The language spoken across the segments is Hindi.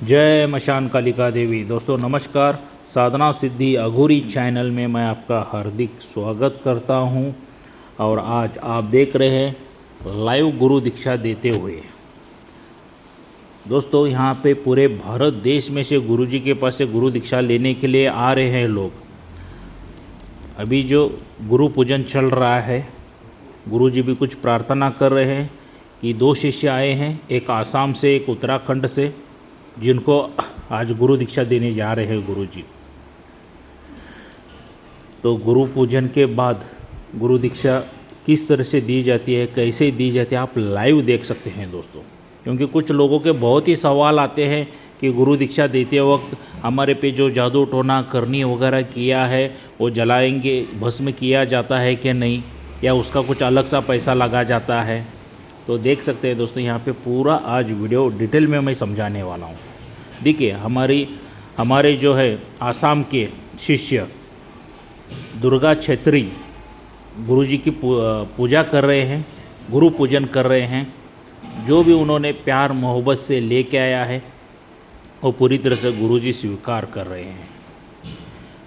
जय मशान कालिका देवी। दोस्तों नमस्कार। साधना सिद्धि अघोरी चैनल में मैं आपका हार्दिक स्वागत करता हूं। और आज आप देख रहे हैं लाइव गुरु दीक्षा देते हुए। दोस्तों यहाँ पे पूरे भारत देश में से गुरु जी के पास से गुरु दीक्षा लेने के लिए आ रहे हैं लोग। अभी जो गुरु पूजन चल रहा है, गुरु जी भी कुछ प्रार्थना कर रहे हैं कि दो शिष्य आए हैं, एक आसाम से एक उत्तराखंड से, जिनको आज गुरु दीक्षा देने जा रहे हैं गुरु जी। तो गुरु पूजन के बाद गुरु दीक्षा किस तरह से दी जाती है, कैसे दी जाती है, आप लाइव देख सकते हैं दोस्तों। क्योंकि कुछ लोगों के बहुत ही सवाल आते हैं कि गुरु दीक्षा देते वक्त हमारे पे जो जादू टोना करनी वगैरह किया है वो जलाएंगे, भस्म किया जाता है कि नहीं, या उसका कुछ अलग सा पैसा लगा जाता है। तो देख सकते हैं दोस्तों, यहाँ पे पूरा आज वीडियो डिटेल में मैं समझाने वाला हूँ। देखिए हमारे जो है आसाम के शिष्य दुर्गा छेत्री गुरु जी की पूजा कर रहे हैं, गुरु पूजन कर रहे हैं। जो भी उन्होंने प्यार मोहब्बत से लेके आया है वो पूरी तरह से गुरु जी स्वीकार कर रहे हैं।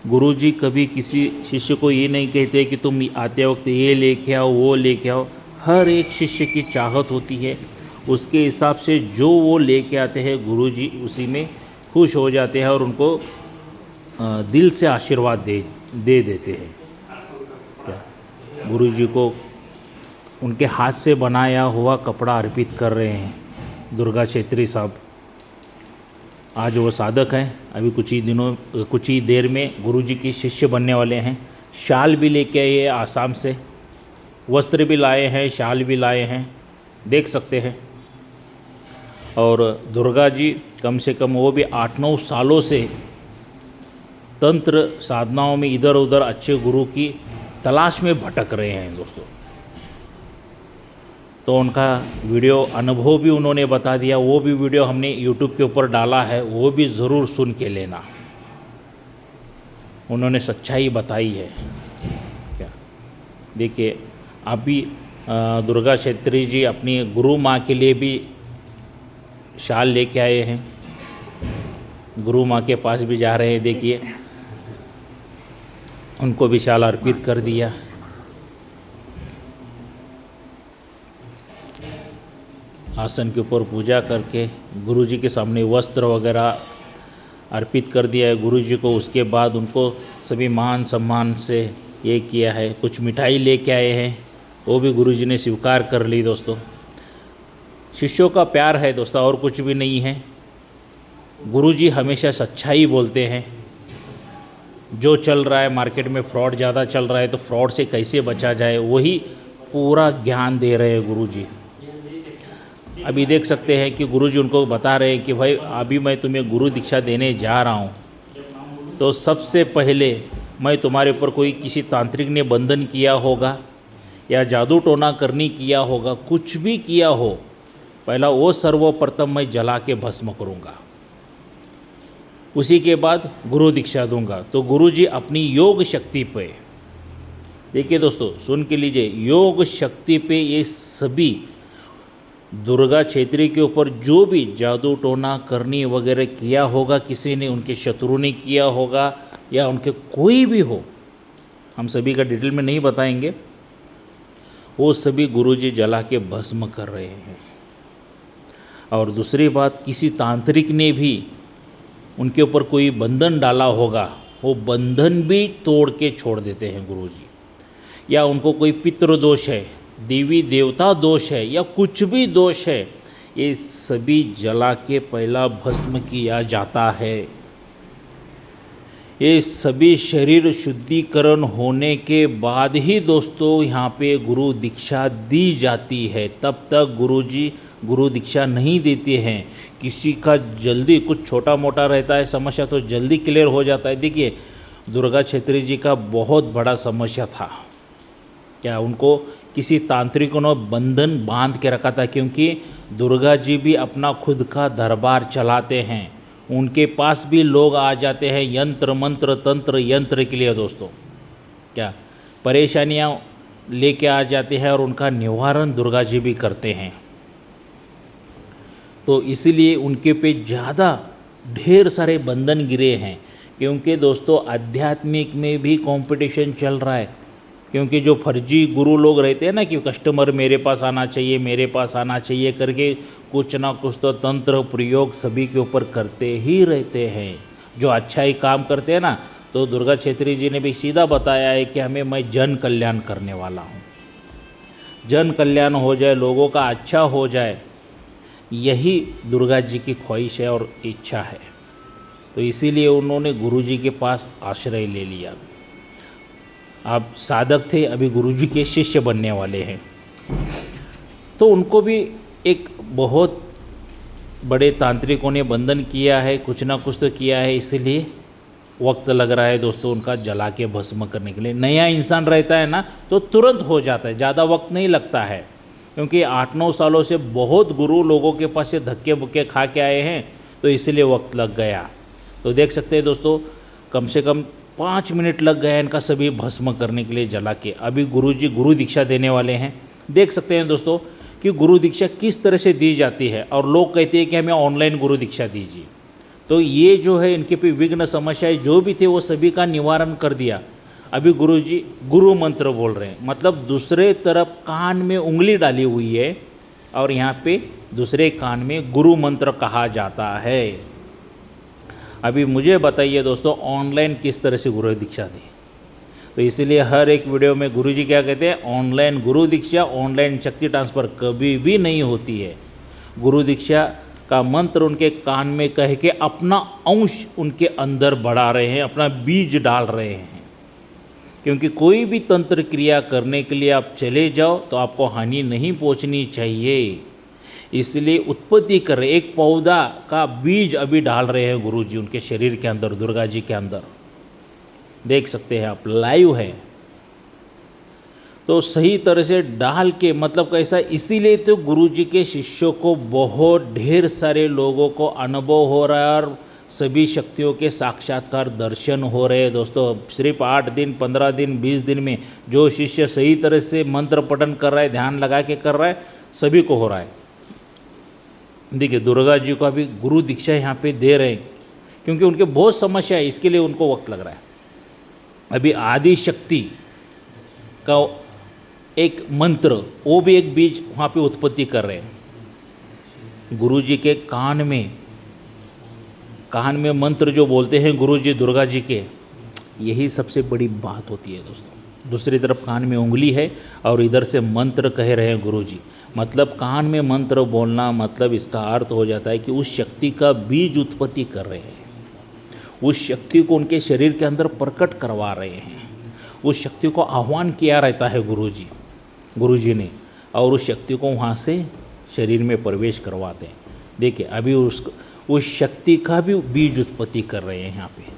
गुरु जी कभी किसी शिष्य को ये नहीं कहते कि तुम आते वक्त ये लेके आओ, वो लेके आओ। हर एक शिष्य की चाहत होती है, उसके हिसाब से जो वो लेके आते हैं गुरु जी उसी में खुश हो जाते हैं और उनको दिल से आशीर्वाद दे देते हैं। गुरु जी को उनके हाथ से बनाया हुआ कपड़ा अर्पित कर रहे हैं दुर्गा छेत्री साहब। आज वो साधक हैं, अभी कुछ ही देर में गुरु जी के शिष्य बनने वाले हैं। शाल भी लेके आए आसाम से, वस्त्र भी लाए हैं, शाल भी लाए हैं, देख सकते हैं। और दुर्गा जी कम से कम वो भी 8-9 सालों से तंत्र साधनाओं में इधर उधर अच्छे गुरु की तलाश में भटक रहे हैं दोस्तों। तो उनका वीडियो अनुभव भी उन्होंने बता दिया, वो भी वीडियो हमने यूट्यूब के ऊपर डाला है, वो भी ज़रूर सुन के लेना। उन्होंने सच्चाई बताई है क्या। देखिए अभी दुर्गा छेत्री जी अपनी गुरु माँ के लिए भी शाल लेके आए हैं, गुरु माँ के पास भी जा रहे हैं। देखिए उनको भी शाल अर्पित कर दिया। आसन के ऊपर पूजा करके गुरु जी के सामने वस्त्र वगैरह अर्पित कर दिया है गुरु जी को। उसके बाद उनको सभी मान सम्मान से ये किया है। कुछ मिठाई लेके आए हैं, वो भी गुरु जी ने स्वीकार कर ली दोस्तों। शिष्यों का प्यार है दोस्तों, और कुछ भी नहीं है। गुरु जी हमेशा सच्चाई बोलते हैं। जो चल रहा है मार्केट में, फ्रॉड ज़्यादा चल रहा है, तो फ्रॉड से कैसे बचा जाए वही पूरा ज्ञान दे रहे हैं गुरु जी। अभी देख सकते हैं कि गुरु जी उनको बता रहे हैं कि भाई अभी मैं तुम्हें गुरु दीक्षा देने जा रहा हूँ, तो सबसे पहले मैं तुम्हारे ऊपर कोई किसी तांत्रिक ने बंधन किया होगा या जादू टोना करनी किया होगा, कुछ भी किया हो, पहला वो सर्वप्रथम मैं जला के भस्म करूँगा, उसी के बाद गुरु दीक्षा दूंगा। तो गुरु जी अपनी योग शक्ति पे, देखिए दोस्तों सुन के लीजिए, योग शक्ति पे ये सभी दुर्गा छेत्री के ऊपर जो भी जादू टोना करनी वगैरह किया होगा, किसी ने, उनके शत्रु ने किया होगा या उनके कोई भी हो, हम सभी का डिटेल में नहीं बताएंगे, वो सभी गुरु जी जला के भस्म कर रहे हैं। और दूसरी बात, किसी तांत्रिक ने भी उनके ऊपर कोई बंधन डाला होगा, वो बंधन भी तोड़ के छोड़ देते हैं गुरु जी। या उनको कोई पितृ दोष है, देवी देवता दोष है, या कुछ भी दोष है, ये सभी जला के पहला भस्म किया जाता है। ये सभी शरीर शुद्धिकरण होने के बाद ही दोस्तों यहाँ पे गुरु दीक्षा दी जाती है। तब तक गुरु जी गुरु दीक्षा नहीं देते हैं। किसी का जल्दी कुछ छोटा मोटा रहता है समस्या तो जल्दी क्लियर हो जाता है। देखिए दुर्गा छेत्री जी का बहुत बड़ा समस्या था क्या, उनको किसी तांत्रिकों ने बंधन बांध के रखा था, क्योंकि दुर्गा जी भी अपना खुद का दरबार चलाते हैं। उनके पास भी लोग आ जाते हैं यंत्र मंत्र तंत्र यंत्र के लिए दोस्तों, क्या परेशानियाँ लेके आ जाते हैं और उनका निवारण दुर्गा जी भी करते हैं। तो इसलिए उनके पे ज़्यादा ढेर सारे बंधन गिरे हैं, क्योंकि दोस्तों आध्यात्मिक में भी कंपटीशन चल रहा है। क्योंकि जो फर्जी गुरु लोग रहते हैं ना कि कस्टमर मेरे पास आना चाहिए, मेरे पास आना चाहिए करके कुछ ना कुछ तो तंत्र प्रयोग सभी के ऊपर करते ही रहते हैं। जो अच्छा ही काम करते हैं ना, तो दुर्गा छेत्री जी ने भी सीधा बताया है कि मैं जन कल्याण करने वाला हूँ, जन कल्याण हो जाए, लोगों का अच्छा हो जाए, यही दुर्गा जी की ख्वाहिश है और इच्छा है। तो इसीलिए उन्होंने गुरु जी के पास आश्रय ले लिया। आप साधक थे, अभी गुरु जी के शिष्य बनने वाले हैं। तो उनको भी एक बहुत बड़े तांत्रिकों ने बंधन किया है, कुछ ना कुछ तो किया है, इसीलिए वक्त लग रहा है दोस्तों उनका जला के भस्म करने के लिए। नया इंसान रहता है ना तो तुरंत हो जाता है, ज़्यादा वक्त नहीं लगता है, क्योंकि 8-9 सालों से बहुत गुरु लोगों के पास से धक्के बुक्के खा के आए हैं, तो इसलिए वक्त लग गया। तो देख सकते हैं दोस्तों, कम से कम 5 मिनट लग गया इनका सभी भस्म करने के लिए जला के। अभी गुरुजी गुरु दीक्षा देने वाले हैं। देख सकते हैं दोस्तों कि गुरु दीक्षा किस तरह से दी जाती है, और लोग कहते हैं कि हमें ऑनलाइन गुरु दीक्षा दीजिए। तो ये जो है इनके पे विघ्न समस्याएं जो भी थे वो सभी का निवारण कर दिया। अभी गुरुजी गुरु मंत्र बोल रहे हैं, मतलब दूसरे तरफ कान में उंगली डाली हुई है और यहाँ पे दूसरे कान में गुरु मंत्र कहा जाता है। अभी मुझे बताइए दोस्तों, ऑनलाइन किस तरह से गुरु दीक्षा दें? तो इसीलिए हर एक वीडियो में गुरुजी क्या कहते हैं, ऑनलाइन गुरु दीक्षा, ऑनलाइन शक्ति ट्रांसफ़र कभी भी नहीं होती है। गुरु दीक्षा का मंत्र उनके कान में कह के अपना अंश उनके अंदर बढ़ा रहे हैं, अपना बीज डाल रहे हैं। क्योंकि कोई भी तंत्र क्रिया करने के लिए आप चले जाओ तो आपको हानि नहीं पहुंचनी चाहिए, इसलिए उत्पत्ति कर रहे, एक पौधा का बीज अभी डाल रहे हैं गुरुजी उनके शरीर के अंदर, दुर्गा जी के अंदर। देख सकते हैं आप, लाइव है। तो सही तरह से डाल के, मतलब कैसा, इसीलिए तो गुरु जी के शिष्यों को बहुत ढेर सारे लोगों को अनुभव हो रहा है और सभी शक्तियों के साक्षात्कार दर्शन हो रहे हैं दोस्तों। सिर्फ 8 दिन, 15 दिन, 20 दिन में जो शिष्य सही तरह से मंत्र पठन कर रहा है, ध्यान लगा के कर रहा है, सभी को हो रहा है। देखिए दुर्गा जी को अभी गुरु दीक्षा यहाँ पे दे रहे हैं, क्योंकि उनके बहुत समस्या है, इसके लिए उनको वक्त लग रहा है। अभी आदि शक्ति का एक मंत्र, वो भी एक बीज वहाँ पे उत्पत्ति कर रहे हैं। गुरु जी के कान में मंत्र जो बोलते हैं गुरु जी दुर्गा जी के, यही सबसे बड़ी बात होती है दोस्तों। दूसरी तरफ कान में उंगली है और इधर से मंत्र कह रहे हैं गुरु जी, मतलब कान में मंत्र बोलना, मतलब इसका अर्थ हो जाता है कि उस शक्ति का बीज उत्पत्ति कर रहे हैं, उस शक्ति को उनके शरीर के अंदर प्रकट करवा रहे हैं, उस शक्ति को आह्वान किया रहता है गुरु जी ने, और उस शक्ति को वहाँ से शरीर में प्रवेश करवाते हैं। देखिए अभी उस शक्ति का भी बीज उत्पत्ति कर रहे हैं यहाँ पे।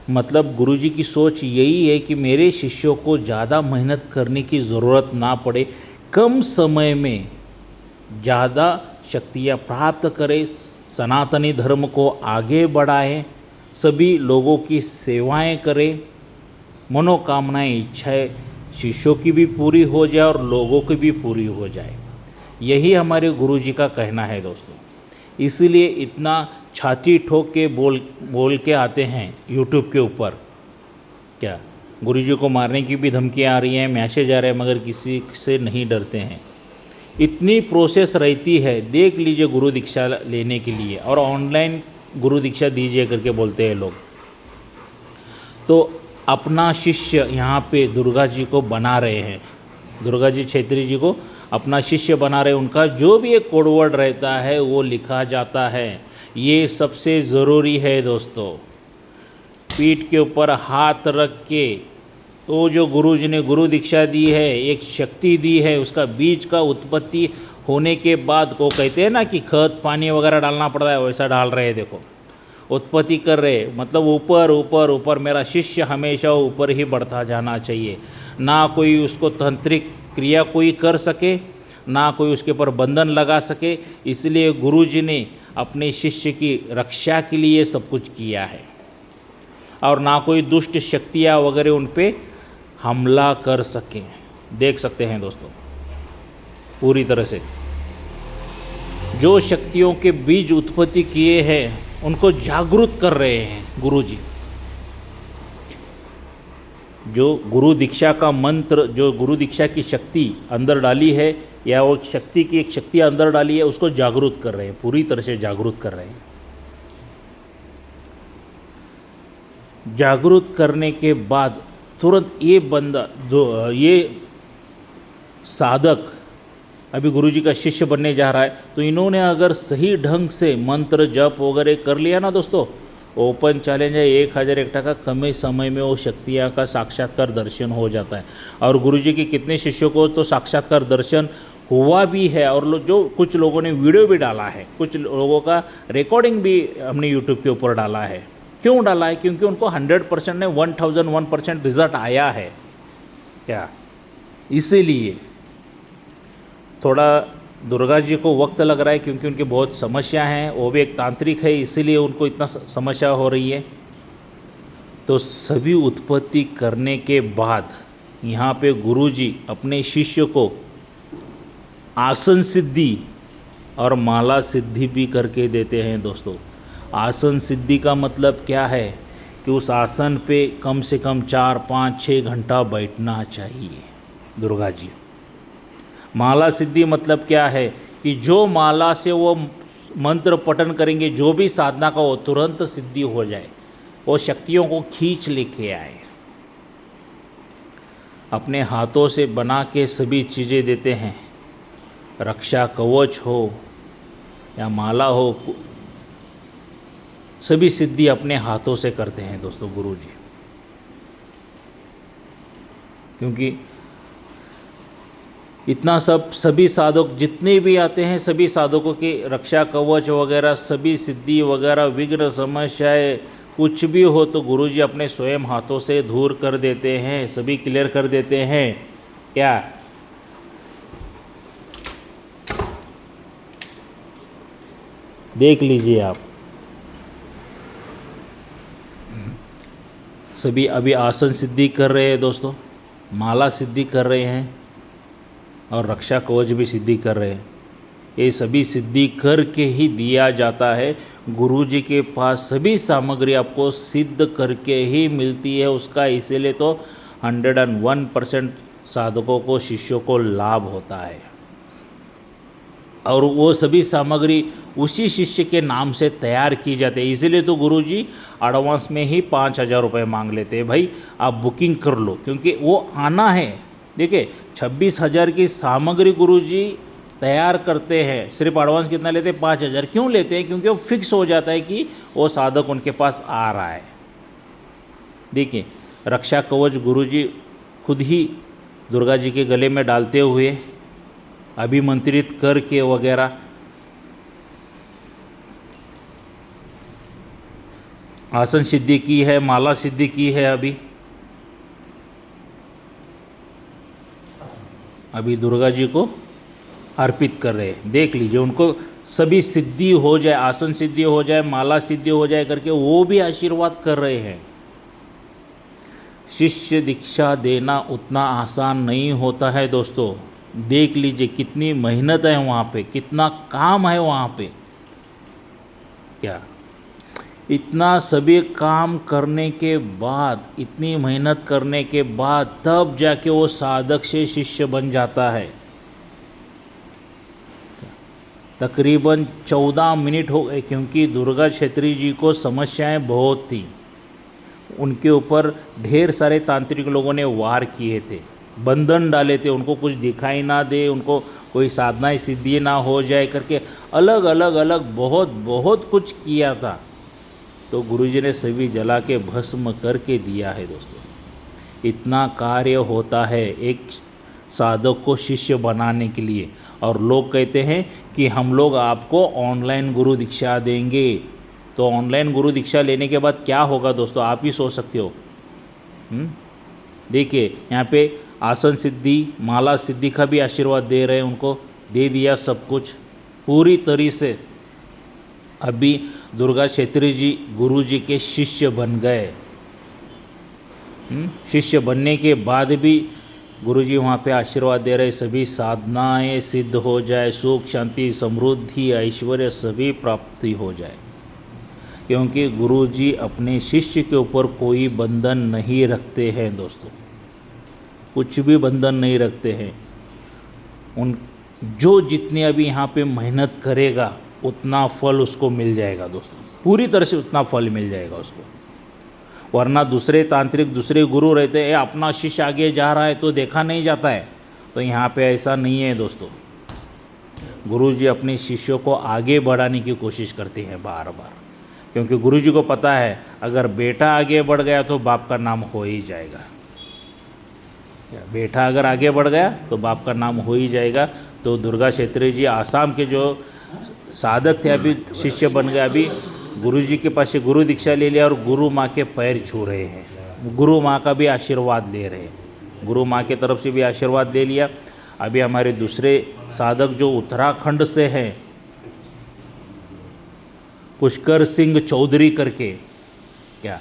मतलब गुरु जी की सोच यही है कि मेरे शिष्यों को ज़्यादा मेहनत करने की ज़रूरत ना पड़े, कम समय में ज़्यादा शक्तियाँ प्राप्त करें, सनातनी धर्म को आगे बढ़ाएं, सभी लोगों की सेवाएं करें, मनोकामनाएं, इच्छाएं शिष्यों की भी पूरी हो जाए और लोगों की भी पूरी हो जाए। यही हमारे गुरु जी का कहना है दोस्तों। इसीलिए इतना छाती ठोक के बोल के आते हैं यूट्यूब के ऊपर। क्या गुरु जी को मारने की भी धमकियाँ आ रही हैं, मैसेज आ रहे हैं, मगर किसी से नहीं डरते हैं। इतनी प्रोसेस रहती है, देख लीजिए गुरु दीक्षा लेने के लिए, और ऑनलाइन गुरु दीक्षा दीजिए करके बोलते हैं लोग। तो अपना शिष्य यहाँ पे दुर्गा जी को बना रहे हैं, दुर्गा जी छेत्री जी को अपना शिष्य बना रहे हैं। उनका जो भी एक कोडवर्ड रहता है वो लिखा जाता है। ये सबसे ज़रूरी है दोस्तों। पीठ के ऊपर हाथ रख के, तो जो गुरु जी ने गुरु दीक्षा दी है, एक शक्ति दी है, उसका बीज का उत्पत्ति होने के बाद को कहते हैं ना कि खत पानी वगैरह डालना पड़ता है, वैसा डाल रहे हैं। देखो उत्पत्ति कर रहे, मतलब ऊपर ऊपर ऊपर। मेरा शिष्य हमेशा ऊपर ही बढ़ता जाना चाहिए, ना कोई उसको तांत्रिक क्रिया कोई कर सके, ना कोई उसके ऊपर बंधन लगा सके। इसलिए गुरु जी ने अपने शिष्य की रक्षा के लिए सब कुछ किया है, और ना कोई दुष्ट शक्तियाँ वगैरह उन पे हमला कर सकें। देख सकते हैं दोस्तों, पूरी तरह से जो शक्तियों के बीज उत्पत्ति किए हैं उनको जागरूक कर रहे हैं गुरुजी। जो गुरु दीक्षा का मंत्र, जो गुरु दीक्षा की शक्ति अंदर डाली है, या वो शक्ति की एक शक्ति अंदर डाली है, उसको जागरूक कर रहे हैं, पूरी तरह से जागरूक कर रहे हैं। जागरूक करने के बाद तुरंत ये बंदा ये साधक अभी गुरुजी का शिष्य बनने जा रहा है, तो इन्होंने अगर सही ढंग से मंत्र जप वगैरह कर लिया ना दोस्तों, ओपन चैलेंज है 1001 टका, कम ही समय में वो शक्तियाँ का साक्षात्कार दर्शन हो जाता है। और गुरुजी के कितने शिष्यों को तो साक्षात्कार दर्शन हुआ भी है, और जो कुछ लोगों ने वीडियो भी डाला है, कुछ लोगों का रिकॉर्डिंग भी हमने यूट्यूब के ऊपर डाला है। क्यों डाला है? क्योंकि उनको 100% ने 1001% रिजल्ट आया है क्या, इसीलिए थोड़ा दुर्गा जी को वक्त लग रहा है, क्योंकि उनकी बहुत समस्या हैं, वो भी एक तांत्रिक है, इसीलिए उनको इतना समस्या हो रही है। तो सभी उत्पत्ति करने के बाद यहाँ पे गुरुजी अपने शिष्य को आसन सिद्धि और माला सिद्धि भी करके देते हैं दोस्तों। आसन सिद्धि का मतलब क्या है कि उस आसन पे कम से कम 4, 5, 6 घंटा बैठना चाहिए दुर्गा जी। माला सिद्धि मतलब क्या है कि जो माला से वो मंत्र पठन करेंगे, जो भी साधना का, वो तुरंत सिद्धि हो जाए, वो शक्तियों को खींच लेके आए। अपने हाथों से बना के सभी चीज़ें देते हैं, रक्षा कवच हो या माला हो, सभी सिद्धि अपने हाथों से करते हैं दोस्तों गुरुजी। क्योंकि इतना सब सभी साधक जितने भी आते हैं, सभी साधकों की रक्षा कवच वगैरह, सभी सिद्धि वगैरह, विघ्न समस्याएं कुछ भी हो तो गुरुजी अपने स्वयं हाथों से दूर कर देते हैं, सभी क्लियर कर देते हैं क्या। देख लीजिए आप, सभी अभी आसन सिद्धि कर रहे हैं दोस्तों, माला सिद्धि कर रहे हैं, और रक्षा कवच भी सिद्धि कर रहे हैं। ये सभी सिद्धि करके ही दिया जाता है। गुरुजी के पास सभी सामग्री आपको सिद्ध करके ही मिलती है उसका, इसीलिए तो 101% साधकों को, शिष्यों को लाभ होता है। और वो सभी सामग्री उसी शिष्य के नाम से तैयार की जाती है, इसीलिए तो गुरुजी एडवांस में ही 5,000 रुपये मांग लेते हैं। भाई आप बुकिंग कर लो, क्योंकि वो आना है। देखिए 26,000 की सामग्री गुरुजी तैयार करते हैं, सिर्फ एडवांस कितना लेते हैं? 5,000। क्यों लेते हैं? क्योंकि वो फिक्स हो जाता है कि वो साधक उनके पास आ रहा है। देखिए रक्षा कवच गुरुजी खुद ही दुर्गा जी के गले में डालते हुए अभिमंत्रित करके वगैरह आसन सिद्धि की है, माला सिद्धि की है। अभी दुर्गा जी को अर्पित कर रहे हैं। देख लीजिए, उनको सभी सिद्धि हो जाए, आसन सिद्धि हो जाए, माला सिद्धि हो जाए करके वो भी आशीर्वाद कर रहे हैं। शिष्य दीक्षा देना उतना आसान नहीं होता है दोस्तों। देख लीजिए कितनी मेहनत है वहाँ पे, कितना काम है वहाँ पे क्या। इतना सभी काम करने के बाद, इतनी मेहनत करने के बाद तब जाके वो साधक से शिष्य बन जाता है। तकरीबन 14 मिनट हो गए, क्योंकि दुर्गा क्षेत्री जी को समस्याएं बहुत थी। उनके ऊपर ढेर सारे तांत्रिक लोगों ने वार किए थे, बंधन डाले थे, उनको कुछ दिखाई ना दे, उनको कोई साधना सिद्धि ना हो जाए करके अलग अलग बहुत कुछ किया था। तो गुरुजी ने सभी जला के भस्म करके दिया है दोस्तों। इतना कार्य होता है एक साधक को शिष्य बनाने के लिए। और लोग कहते हैं कि हम लोग आपको ऑनलाइन गुरु दीक्षा देंगे। तो ऑनलाइन गुरु दीक्षा लेने के बाद क्या होगा दोस्तों, आप ही सोच सकते हो। देखिए यहाँ पे आसन सिद्धि, माला सिद्धि का भी आशीर्वाद दे रहे हैं, उनको दे दिया सब कुछ पूरी तरह से। अभी दुर्गा क्षेत्री जी गुरु जी के शिष्य बन गए। शिष्य बनने के बाद भी गुरु जी वहाँ पे आशीर्वाद दे रहे, सभी साधनाएं सिद्ध हो जाए, सुख शांति समृद्धि ऐश्वर्य सभी प्राप्ति हो जाए। क्योंकि गुरुजी अपने शिष्य के ऊपर कोई बंधन नहीं रखते हैं दोस्तों, कुछ भी बंधन नहीं रखते हैं। उन जो जितनी अभी यहाँ पे मेहनत करेगा उतना फल उसको मिल जाएगा दोस्तों, पूरी तरह से उतना फल मिल जाएगा उसको। वरना दूसरे तांत्रिक, दूसरे गुरु रहते हैं, अपना शिष्य आगे जा रहा है तो देखा नहीं जाता है, तो यहाँ पे ऐसा नहीं है दोस्तों। गुरुजी अपने शिष्यों को आगे बढ़ाने की कोशिश करते हैं बार बार, क्योंकि गुरुजी को पता है अगर बेटा आगे बढ़ गया तो बाप का नाम हो ही जाएगा। बेटा अगर आगे बढ़ गया तो बाप का नाम हो ही जाएगा। तो दुर्गा क्षेत्री जी आसाम के जो साधक थे अभी शिष्य बन गए, अभी गुरुजी के पास से गुरु दीक्षा ले लिया और गुरु माँ के पैर छू रहे हैं, गुरु माँ का भी आशीर्वाद ले रहे हैं, गुरु माँ के तरफ से भी आशीर्वाद ले लिया। अभी हमारे दूसरे साधक जो उत्तराखंड से हैं, पुष्कर सिंह चौधरी करके, क्या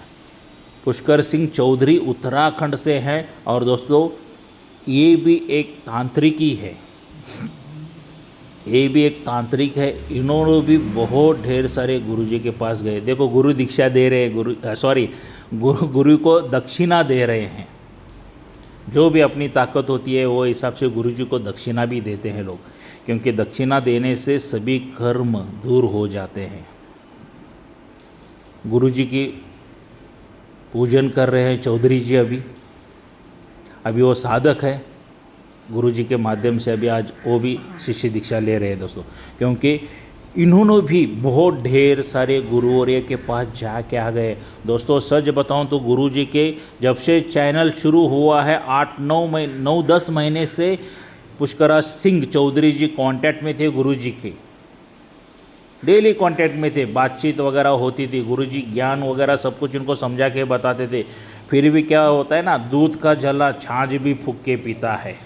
पुष्कर सिंह चौधरी उत्तराखंड से हैं, और दोस्तों ये भी एक तांत्रिक ही है, ये भी एक तांत्रिक है। इन्होंने भी बहुत ढेर सारे गुरुजी के पास गए, देखो गुरु दीक्षा दे रहे हैं, गुरु को दक्षिणा दे रहे हैं। जो भी अपनी ताकत होती है वो हिसाब से गुरुजी को दक्षिणा भी देते हैं लोग, क्योंकि दक्षिणा देने से सभी कर्म दूर हो जाते हैं। गुरुजी की पूजन कर रहे हैं चौधरी जी, अभी वो साधक है, गुरुजी के माध्यम से अभी आज वो भी शिष्य दीक्षा ले रहे हैं दोस्तों, क्योंकि इन्होंने भी बहुत ढेर सारे गुरुवर्य के पास जाके आ गए दोस्तों। सच बताऊं तो गुरुजी के जब से चैनल शुरू हुआ है 8-9-10 महीने से पुष्कर सिंह चौधरी जी कांटेक्ट में थे गुरुजी के, डेली कांटेक्ट में थे, बातचीत वगैरह होती थी, गुरुजी ज्ञान वगैरह सब कुछ उनको समझा के बताते थे। फिर भी क्या होता है ना, दूध का जला छाछ भी फूंक के पीता है।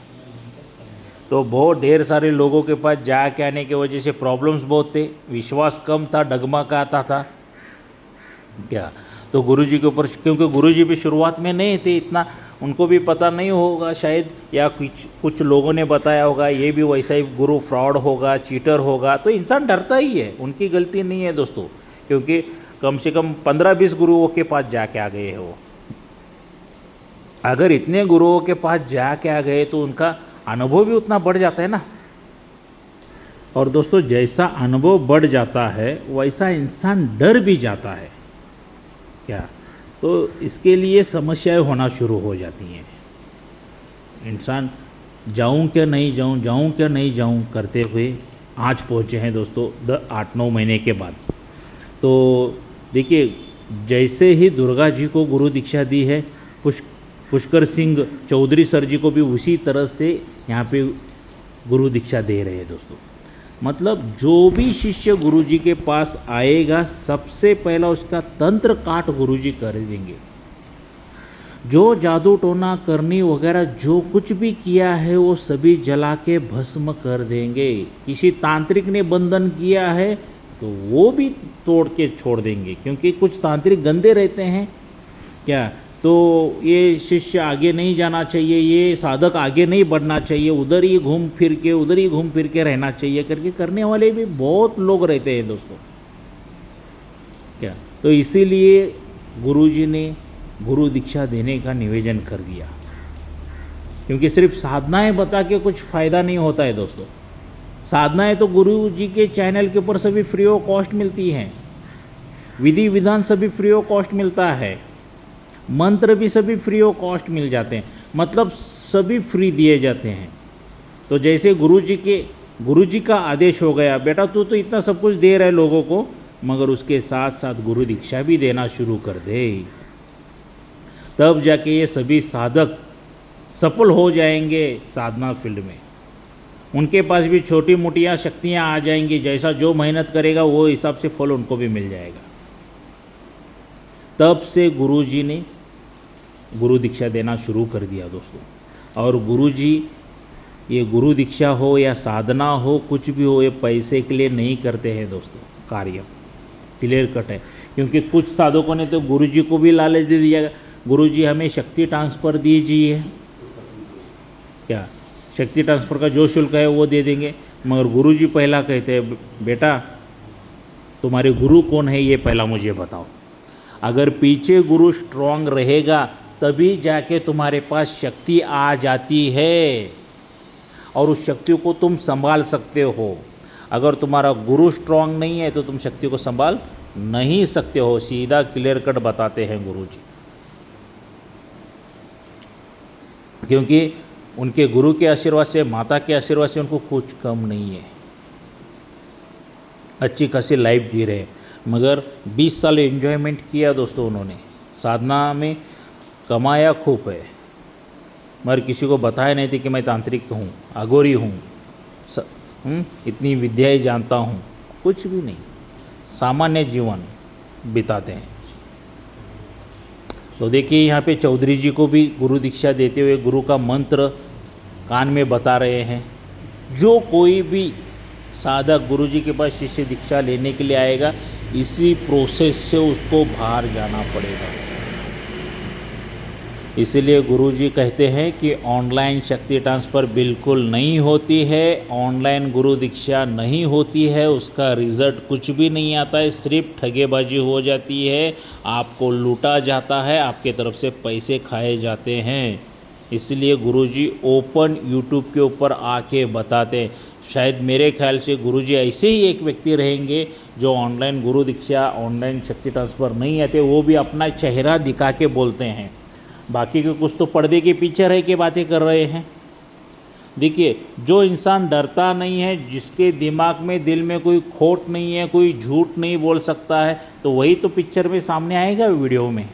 तो बहुत ढेर सारे लोगों के पास जाके आने की वजह से प्रॉब्लम्स बहुत थे, विश्वास कम था, डगमगाता था क्या। तो गुरुजी के ऊपर, क्योंकि गुरुजी भी शुरुआत में नहीं थे, इतना उनको भी पता नहीं होगा शायद, या कुछ लोगों ने बताया होगा ये भी वैसा ही गुरु फ्रॉड होगा, चीटर होगा, तो इंसान डरता ही है, उनकी गलती नहीं है दोस्तों, क्योंकि कम से कम 15-20 गुरुओं के पास जाके आ गए हैं वो। अगर इतने गुरुओं के पास जाके आ गए तो उनका अनुभव भी उतना बढ़ जाता है ना। और दोस्तों जैसा अनुभव बढ़ जाता है वैसा इंसान डर भी जाता है क्या, तो इसके लिए समस्याएं होना शुरू हो जाती हैं। इंसान जाऊं क्या नहीं जाऊं, जाऊं क्या नहीं जाऊं करते हुए आज पहुंचे हैं दोस्तों 8-9 महीने के बाद। तो देखिए जैसे ही दुर्गा जी को गुरु दीक्षा दी है, पुष्कर सिंह चौधरी सर जी को भी उसी तरह से यहाँ पे गुरु दीक्षा दे रहे हैं दोस्तों। मतलब जो भी शिष्य गुरु जी के पास आएगा सबसे पहला उसका तंत्र काट गुरु जी कर देंगे। जो जादू टोना करनी वगैरह जो कुछ भी किया है वो सभी जला के भस्म कर देंगे। किसी तांत्रिक ने बंधन किया है तो वो भी तोड़ के छोड़ देंगे, क्योंकि कुछ तांत्रिक गंदे रहते हैं क्या, तो ये शिष्य आगे नहीं जाना चाहिए, ये साधक आगे नहीं बढ़ना चाहिए, उधर ही घूम फिर के रहना चाहिए करके करने वाले भी बहुत लोग रहते हैं दोस्तों क्या। तो इसीलिए गुरुजी ने गुरु दीक्षा देने का निवेदन कर दिया, क्योंकि सिर्फ साधनाएं बता के कुछ फ़ायदा नहीं होता है दोस्तों। साधनाएं तो गुरु जी के चैनल के ऊपर सभी फ्री ऑफ कॉस्ट मिलती हैं, विधि विधान सभी फ्री ऑफ कॉस्ट मिलता है, मंत्र भी सभी फ्री ऑफ कॉस्ट मिल जाते हैं, मतलब सभी फ्री दिए जाते हैं। तो जैसे गुरु जी का आदेश हो गया, बेटा तू तो इतना सब कुछ दे रहा है लोगों को, मगर उसके साथ साथ गुरु दीक्षा भी देना शुरू कर दे, तब जाके ये सभी साधक सफल हो जाएंगे साधना फील्ड में। उनके पास भी छोटी मोटियाँ शक्तियाँ आ जाएंगी, जैसा जो मेहनत करेगा वो हिसाब से फल उनको भी मिल जाएगा। तब से गुरुजी ने गुरु दीक्षा देना शुरू कर दिया दोस्तों। और गुरुजी, ये गुरु दीक्षा हो या साधना हो, कुछ भी हो, ये पैसे के लिए नहीं करते हैं दोस्तों कार्य, क्लियर कट है। क्योंकि कुछ साधकों ने तो गुरुजी को भी लालच दे दिया, गुरुजी हमें शक्ति ट्रांसफ़र दीजिए क्या, शक्ति ट्रांसफ़र का जो शुल्क है वो दे देंगे, मगर गुरुजी पहला कहते हैं बेटा तुम्हारे गुरु कौन है ये पहला मुझे बताओ। अगर पीछे गुरु स्ट्रांग रहेगा तभी जाके तुम्हारे पास शक्ति आ जाती है और उस शक्ति को तुम संभाल सकते हो। अगर तुम्हारा गुरु स्ट्रांग नहीं है तो तुम शक्ति को संभाल नहीं सकते हो। सीधा क्लियर कट बताते हैं गुरु जी, क्योंकि उनके गुरु के आशीर्वाद से, माता के आशीर्वाद से उनको कुछ कम नहीं है। अच्छी खासी लाइफ जी रहे, मगर 20 साल एंजॉयमेंट किया दोस्तों उन्होंने, साधना में कमाया खूब है, मगर किसी को बताया नहीं थी कि मैं तांत्रिक हूँ, अघोरी हूँ, इतनी विद्याएं जानता हूँ, कुछ भी नहीं, सामान्य जीवन बिताते हैं। तो देखिए यहाँ पे चौधरी जी को भी गुरु दीक्षा देते हुए गुरु का मंत्र कान में बता रहे हैं। जो कोई भी साधक गुरु जी के पास शिष्य दीक्षा लेने के लिए आएगा, इसी प्रोसेस से उसको बाहर जाना पड़ेगा। इसीलिए गुरुजी कहते हैं कि ऑनलाइन शक्ति ट्रांसफ़र बिल्कुल नहीं होती है, ऑनलाइन गुरु दीक्षा नहीं होती है, उसका रिज़ल्ट कुछ भी नहीं आता है, सिर्फ ठगेबाजी हो जाती है, आपको लूटा जाता है, आपके तरफ से पैसे खाए जाते हैं। इसलिए गुरुजी ओपन यूट्यूब के ऊपर आके बताते हैं। शायद मेरे ख्याल से गुरुजी ऐसे ही एक व्यक्ति रहेंगे जो ऑनलाइन गुरु दीक्षा, ऑनलाइन शक्ति ट्रांसफ़र नहीं आते, वो भी अपना चेहरा दिखा के बोलते हैं। बाकी के कुछ तो पर्दे के पीछे रह के बातें कर रहे हैं। देखिए, जो इंसान डरता नहीं है, जिसके दिमाग में, दिल में कोई खोट नहीं है, कोई झूठ नहीं बोल सकता है, तो वही तो पिक्चर में सामने आएगा वीडियो में।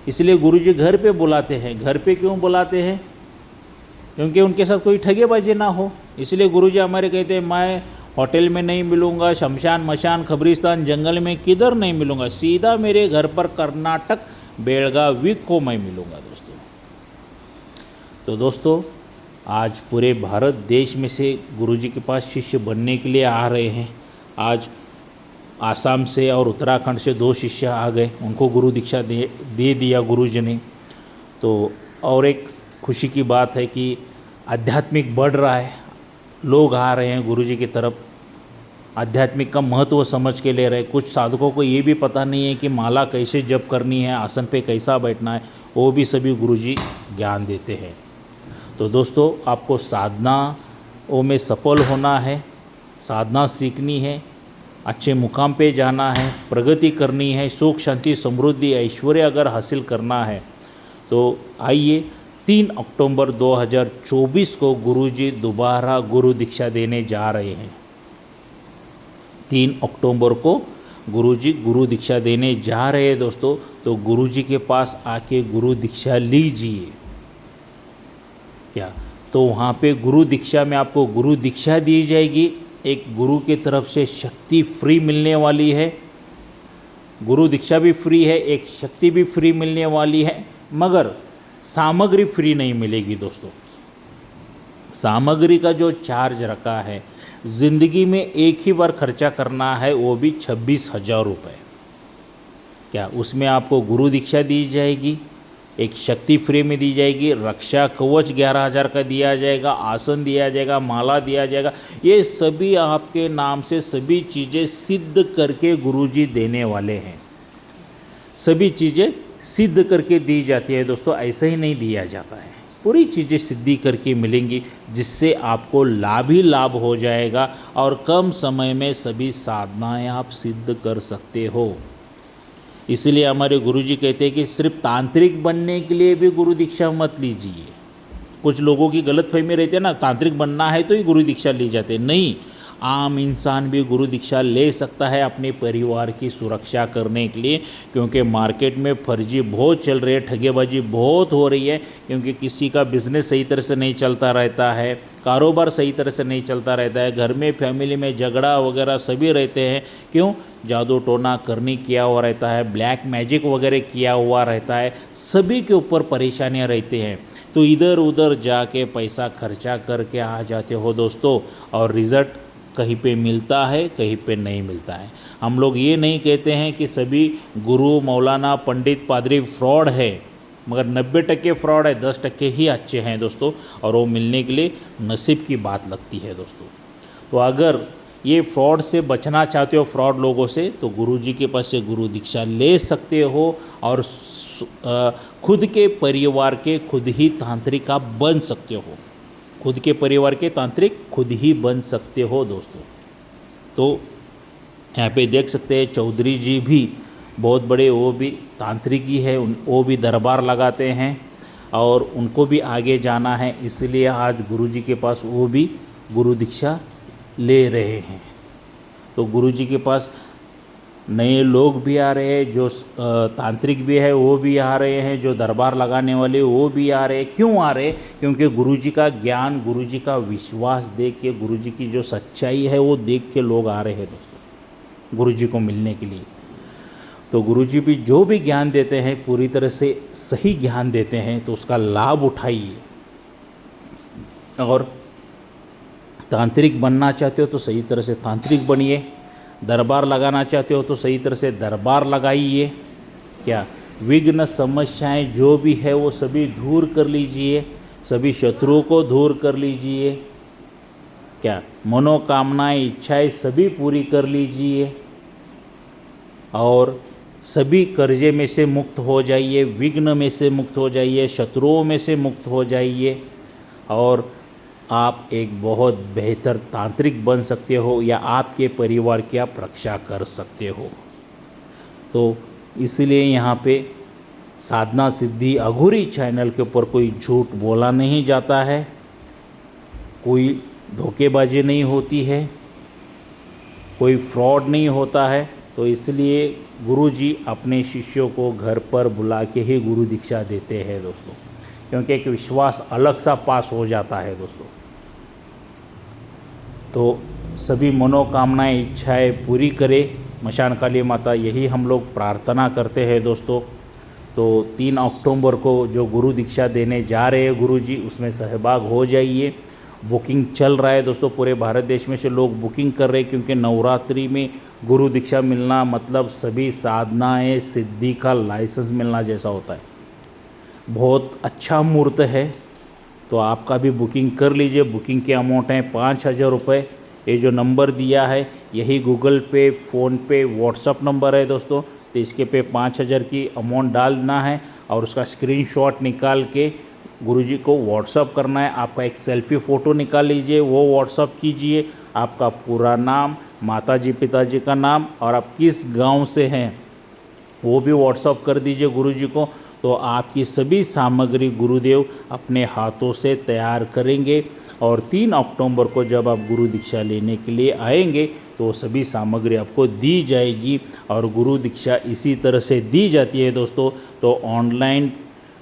इसलिए गुरुजी घर पे बुलाते हैं। घर पे क्यों बुलाते हैं? क्योंकि उनके साथ कोई ठगेबाजी ना हो। इसलिए गुरुजी हमारे कहते हैं, मैं होटल में नहीं मिलूँगा, शमशान मशान कब्रिस्तान जंगल में किधर नहीं मिलूँगा, सीधा मेरे घर पर कर्नाटक बेलगावी को मैं मिलूँगा दोस्तों। तो दोस्तों, आज पूरे भारत देश में से गुरुजी के पास शिष्य बनने के लिए आ रहे हैं। आज आसाम से और उत्तराखंड से 2 शिष्य आ गए, उनको गुरु दीक्षा दे दिया गुरुजी ने। तो और एक खुशी की बात है कि आध्यात्मिक बढ़ रहा है, लोग आ रहे हैं गुरुजी की तरफ, आध्यात्मिक का महत्व समझ के ले रहे। कुछ साधकों को ये भी पता नहीं है कि माला कैसे जप करनी है, आसन पे कैसा बैठना है, वो भी सभी गुरुजी ज्ञान देते हैं। तो दोस्तों, आपको साधनाओं में सफल होना है, साधना सीखनी है, अच्छे मुकाम पे जाना है, प्रगति करनी है, सुख शांति समृद्धि ऐश्वर्य अगर हासिल करना है तो आइए 3 अक्टूबर 2024 को गुरुजी दोबारा गुरु दीक्षा देने जा रहे हैं। 3 अक्टूबर को गुरुजी गुरु दीक्षा देने जा रहे हैं दोस्तों। तो गुरुजी के पास आके गुरु दीक्षा लीजिए। क्या तो वहाँ पे गुरु दीक्षा में आपको गुरु दीक्षा दी जाएगी, एक गुरु की तरफ से शक्ति फ्री मिलने वाली है। गुरु दीक्षा भी फ्री है, एक शक्ति भी फ्री मिलने वाली है, मगर सामग्री फ्री नहीं मिलेगी दोस्तों। सामग्री का जो चार्ज रखा है, ज़िंदगी में एक ही बार खर्चा करना है, वो भी 26,000 रुपये। क्या उसमें आपको गुरु दीक्षा दी जाएगी, एक शक्ति फ्री में दी जाएगी, रक्षा कवच 11,000 का दिया जाएगा, आसन दिया जाएगा, माला दिया जाएगा। ये सभी आपके नाम से सभी चीज़ें सिद्ध करके गुरुजी देने वाले हैं। सभी चीज़ें सिद्ध करके दी जाती है दोस्तों, ऐसा ही नहीं दिया जाता है। पूरी चीज़ें सिद्धि करके मिलेंगी, जिससे आपको लाभ ही लाभ हो जाएगा और कम समय में सभी साधनाएं आप सिद्ध कर सकते हो। इसलिए हमारे गुरुजी कहते हैं कि सिर्फ तांत्रिक बनने के लिए भी गुरु दीक्षा मत लीजिए। कुछ लोगों की गलतफहमी रहती है ना, तांत्रिक बनना है तो ही गुरु दीक्षा ली जाते हैं। नहीं, आम इंसान भी गुरु दीक्षा ले सकता है अपने परिवार की सुरक्षा करने के लिए, क्योंकि मार्केट में फर्जी बहुत चल रही है, ठगेबाजी बहुत हो रही है, क्योंकि किसी का बिजनेस सही तरह से नहीं चलता रहता है, कारोबार सही तरह से नहीं चलता रहता है, घर में फैमिली में झगड़ा वगैरह सभी रहते हैं। क्यों? जादू टोना करनी किया हुआ रहता है, ब्लैक मैजिक वगैरह किया हुआ रहता है, सभी के ऊपर परेशानियां रहती हैं। तो इधर उधर जाके पैसा खर्चा करके आ जाते हो दोस्तों, और रिज़ल्ट कहीं पे मिलता है, कहीं पे नहीं मिलता है। हम लोग ये नहीं कहते हैं कि सभी गुरु, मौलाना, पंडित, पादरी फ्रॉड है, मगर 90% फ्रॉड है, 10% ही अच्छे हैं दोस्तों, और वो मिलने के लिए नसीब की बात लगती है दोस्तों। तो अगर ये फ्रॉड से बचना चाहते हो, फ्रॉड लोगों से, तो गुरुजी के पास से गुरु दीक्षा ले सकते हो और खुद के परिवार के खुद ही तांत्रिक आप बन सकते हो। खुद के परिवार के तांत्रिक खुद ही बन सकते हो दोस्तों। तो यहाँ पे देख सकते हैं चौधरी जी भी बहुत बड़े, वो भी तांत्रिक ही है, वो भी दरबार लगाते हैं और उनको भी आगे जाना है, इसलिए आज गुरुजी के पास वो भी गुरु दीक्षा ले रहे हैं। तो गुरुजी के पास नए लोग भी आ रहे हैं, जो तांत्रिक भी है वो भी आ रहे हैं, जो दरबार लगाने वाले वो भी आ रहे हैं। क्यों आ रहे हैं? क्योंकि गुरुजी का ज्ञान, गुरुजी का विश्वास देख के, गुरुजी की जो सच्चाई है वो देख के लोग आ रहे हैं दोस्तों गुरुजी को मिलने के लिए। तो गुरुजी भी जो भी ज्ञान देते हैं पूरी तरह से सही ज्ञान देते हैं, तो उसका लाभ उठाइए। और तांत्रिक बनना चाहते हो तो सही तरह से तांत्रिक बनिए, दरबार लगाना चाहते हो तो सही तरह से दरबार लगाइए। क्या विघ्न समस्याएं जो भी है वो सभी दूर कर लीजिए, सभी शत्रुओं को दूर कर लीजिए। क्या मनोकामनाएं, इच्छाएं सभी पूरी कर लीजिए और सभी कर्जे में से मुक्त हो जाइए, विघ्न में से मुक्त हो जाइए, शत्रुओं में से मुक्त हो जाइए और आप एक बहुत बेहतर तांत्रिक बन सकते हो या आपके परिवार की आप रक्षा कर सकते हो। तो इसलिए यहाँ पे साधना सिद्धि अघोरी चैनल के ऊपर कोई झूठ बोला नहीं जाता है, कोई धोखेबाजी नहीं होती है, कोई फ्रॉड नहीं होता है। तो इसलिए गुरुजी अपने शिष्यों को घर पर बुला के ही गुरु दीक्षा देते हैं दोस्तों, क्योंकि एक विश्वास अलग सा पास हो जाता है दोस्तों। तो सभी मनोकामनाएं, इच्छाएं पूरी करे मशान काली माता, यही हम लोग प्रार्थना करते हैं दोस्तों। तो 3 अक्टूबर को जो गुरु दीक्षा देने जा रहे हैं गुरुजी, उसमें सहभाग हो जाइए। बुकिंग चल रहा है दोस्तों, पूरे भारत देश में से लोग बुकिंग कर रहे हैं, क्योंकि नवरात्रि में गुरु दीक्षा मिलना मतलब सभी साधनाएं सिद्धि का लाइसेंस मिलना जैसा होता है। बहुत अच्छा मुहूर्त है, तो आपका भी बुकिंग कर लीजिए। बुकिंग के अमाउंट है 5,000 रुपये। ये जो नंबर दिया है यही गूगल पे, फ़ोनपे, व्हाट्सअप नंबर है दोस्तों। तो इसके पे 5,000 की अमाउंट डालना है और उसका स्क्रीनशॉट निकाल के गुरुजी को व्हाट्सअप करना है। आपका एक सेल्फी फ़ोटो निकाल लीजिए, वो व्हाट्सअप कीजिए। आपका पूरा नाम, माताजी पिताजी का नाम और आप किस गांव से हैं वो भी व्हाट्सअप कर दीजिए गुरुजी को। तो आपकी सभी सामग्री गुरुदेव अपने हाथों से तैयार करेंगे और 3 अक्टूबर को जब आप गुरु दीक्षा लेने के लिए आएंगे तो सभी सामग्री आपको दी जाएगी। और गुरु दीक्षा इसी तरह से दी जाती है दोस्तों। तो ऑनलाइन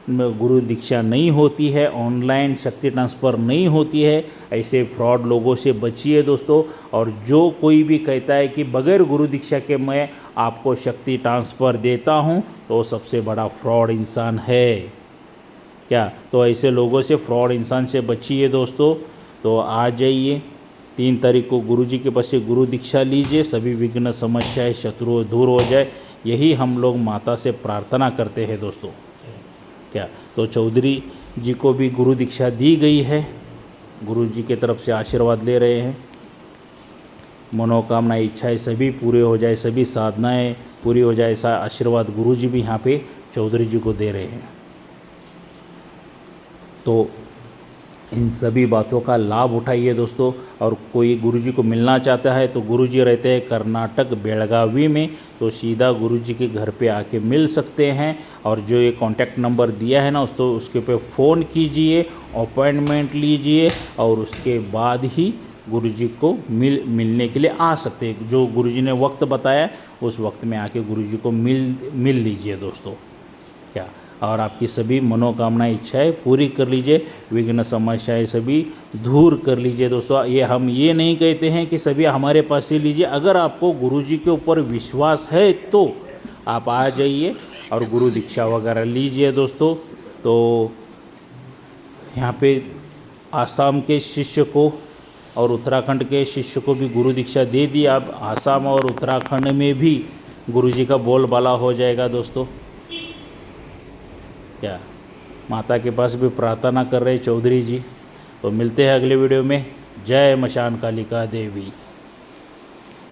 गुरु दीक्षा नहीं होती है, ऑनलाइन शक्ति ट्रांसफ़र नहीं होती है। ऐसे फ्रॉड लोगों से बचिए दोस्तों। और जो कोई भी कहता है कि बगैर गुरु दीक्षा के मैं आपको शक्ति ट्रांसफ़र देता हूं, तो सबसे बड़ा फ्रॉड इंसान है। क्या तो ऐसे लोगों से, फ्रॉड इंसान से बचिए दोस्तों। तो आ जाइए 3 तारीख को गुरुजी के पास से गुरु दीक्षा लीजिए, सभी विघ्न समस्याएं शत्रुओं दूर हो जाए, यही हम लोग माता से प्रार्थना करते हैं दोस्तों। क्या तो चौधरी जी को भी गुरु दीक्षा दी गई है, गुरुजी की तरफ से आशीर्वाद ले रहे हैं। मनोकामना, इच्छाएं सभी पूरे हो जाए, सभी साधनाएं पूरी हो जाए, ऐसा आशीर्वाद गुरुजी भी यहाँ पे चौधरी जी को दे रहे हैं। तो इन सभी बातों का लाभ उठाइए दोस्तों। और कोई गुरुजी को मिलना चाहता है तो गुरुजी रहते हैं कर्नाटक बेलगावी में, तो सीधा गुरुजी के घर पे आके मिल सकते हैं। और जो ये कॉन्टैक्ट नंबर दिया है ना उसके पे फ़ोन कीजिए, अपॉइंटमेंट लीजिए और उसके बाद ही गुरुजी को मिलने के लिए आ सकते हैं। जो गुरुजी ने वक्त बताया उस वक्त में आके गुरुजी को मिल लीजिए दोस्तों। क्या और आपकी सभी मनोकामना, इच्छाएं पूरी कर लीजिए, विघ्न समस्याएं सभी दूर कर लीजिए दोस्तों। हम ये नहीं कहते हैं कि सभी हमारे पास से लीजिए। अगर आपको गुरुजी के ऊपर विश्वास है तो आप आ जाइए और गुरु दीक्षा वगैरह लीजिए दोस्तों। तो यहाँ पे आसाम के शिष्य को और उत्तराखंड के शिष्य को भी गुरु दीक्षा दे दी। अब आसाम और उत्तराखंड में भी गुरुजी का बोलबाला हो जाएगा दोस्तों। क्या माता के पास भी प्रार्थना कर रहे चौधरी जी। तो मिलते हैं अगले वीडियो में। जय मशान कालिका देवी।